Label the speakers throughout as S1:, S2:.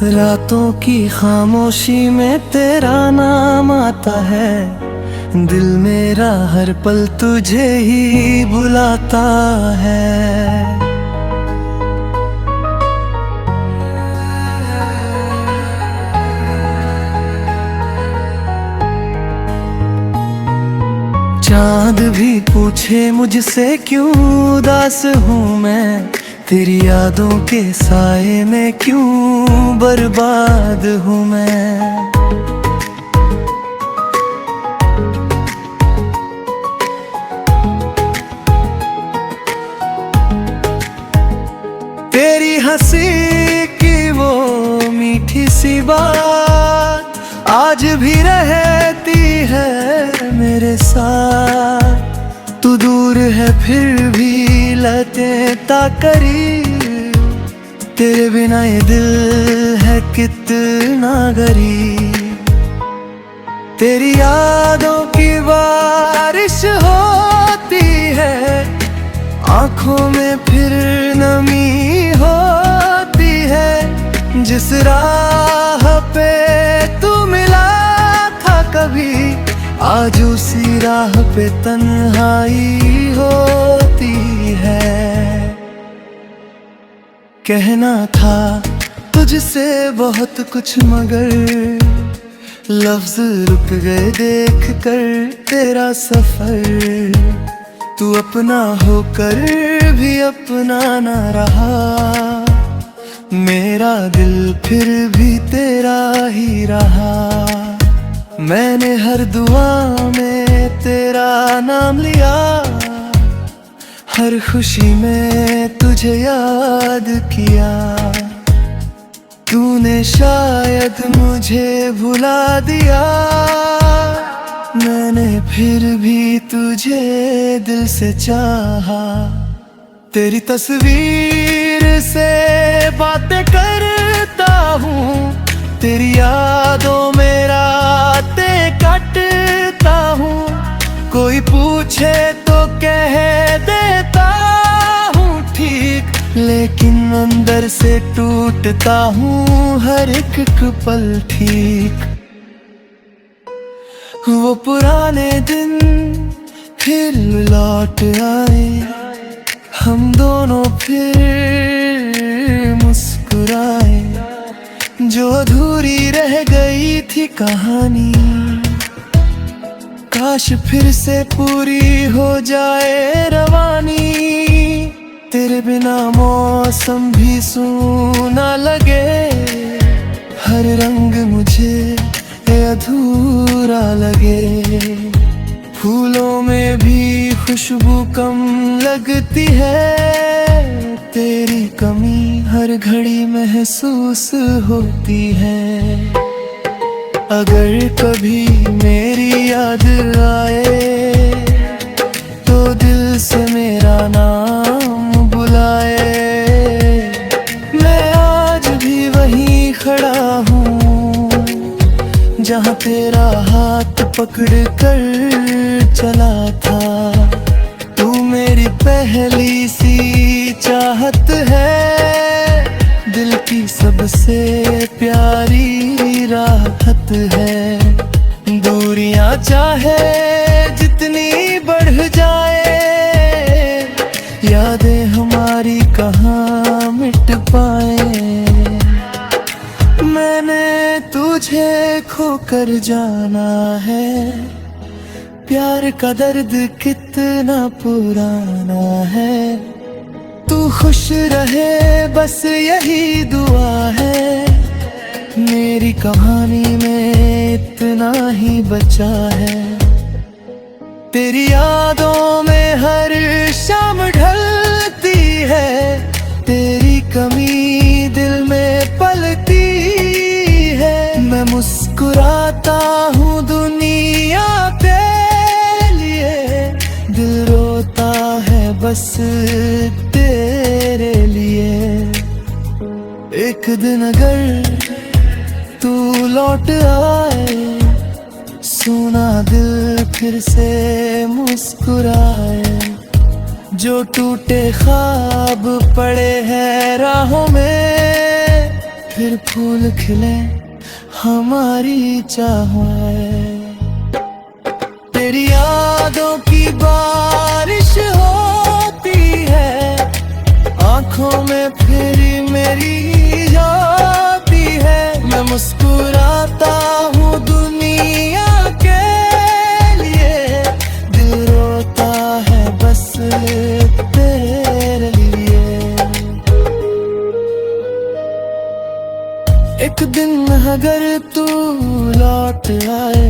S1: रातों की खामोशी में तेरा नाम आता है, दिल मेरा हर पल तुझे ही बुलाता है। चांद भी पूछे मुझसे क्यों उदास हूँ मैं, तेरी यादों के साए में क्यों बर्बाद हूँ मैं। तेरी हंसी की वो मीठी सी बात आज भी रहती है मेरे साथ। तू दूर है फिर भी लगता करीब, तेरे बिना ये दिल है कितना गरीब। तेरी यादों की बारिश होती है, आंखों में फिर नमी होती है। जिस राह पे तू मिला था कभी, आज उसी राह पे तन्हाई होती है। कहना था तुझसे बहुत कुछ मगर लफ्ज रुक गए देख कर तेरा सफर। तू अपना होकर भी अपना ना रहा, मेरा दिल फिर भी तेरा ही रहा। मैंने हर दुआ में तेरा नाम लिया, हर खुशी में तुझे याद किया। तूने शायद मुझे भुला दिया, मैंने फिर भी तुझे दिल से चाहा। तेरी तस्वीर से बातें करता हूँ, तेरी यादों में रातें काटता हूँ। कोई पूछे तो कह देता हूँ ठीक, लेकिन अंदर से टूटता हूँ हर एक पल ठीक। वो पुराने दिन फिर लौट आए, हम दोनों फिर मुस्कुराए। जो अधूरी रह गई थी कहानी, काश फिर से पूरी हो जाए रवानी। तेरे बिना मौसम भी सूना लगे, हर रंग मुझे अधूरा लगे। फूलों में भी खुशबू कम लगती है, तेरी कमी हर घड़ी महसूस होती है। अगर कभी मेरी याद आए तो दिल से मेरा नाम बुलाए। मैं आज भी वहीं खड़ा हूँ जहाँ तेरा हाथ पकड़ कर चला था। तू मेरी पहली सी चाहत है, दिल की सबसे प्यारी राहत है। दूरियां चाहे जितनी बढ़ जाए, यादें हमारी कहाँ मिट पाए। मैंने तुझे खोकर जाना है, प्यार का दर्द कितना पुराना है। तू खुश रहे बस यही दुआ है, मेरी कहानी में इतना ही बचा है। तेरी यादों में हर शाम ढलती है, तेरी कमी दिल में पलती है। मैं मुस्कुराता हूँ दुनिया के लिए, दिल रोता है बस तेरे लिए। एक दिन अगर तू लौट आए, सुना दिल फिर से मुस्कुराए। जो टूटे ख्वाब पड़े हैं राहों में, फिर फूल खिले हमारी चाहों में। तेरी यादों की बारिश होती है, आंखों में फिर मेरी जाती है। मैं मुस्कुराता हूँ दुनिया के लिए, दिल रोता है बस तेरे लिए। एक दिन अगर तू लौट आए,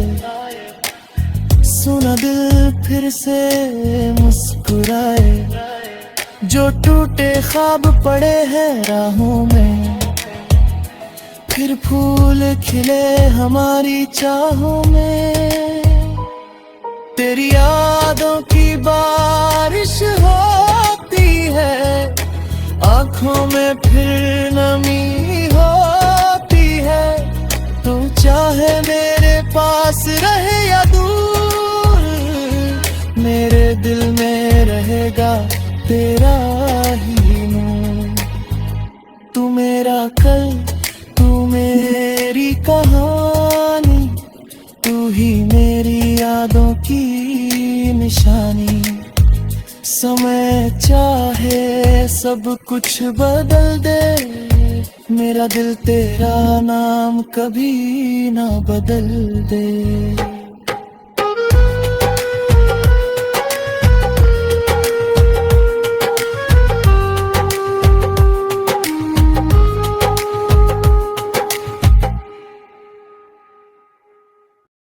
S1: सुना दिल फिर से मुस्कुराए। जो टूटे ख्वाब पड़े हैं राहों में, फिर फूल खिले हमारी चाहों में। तेरी यादों की बारिश होती है, आंखों में फिर नमी होती है। तू चाहे मेरे पास रहे या दूर, मेरे दिल में रहेगा तेरा ही नूर। तू मेरा कल, तू मेरी कहानी, तू ही मेरी यादों की निशानी। समय चाहे सब कुछ बदल दे, मेरा दिल तेरा नाम कभी ना बदल दे।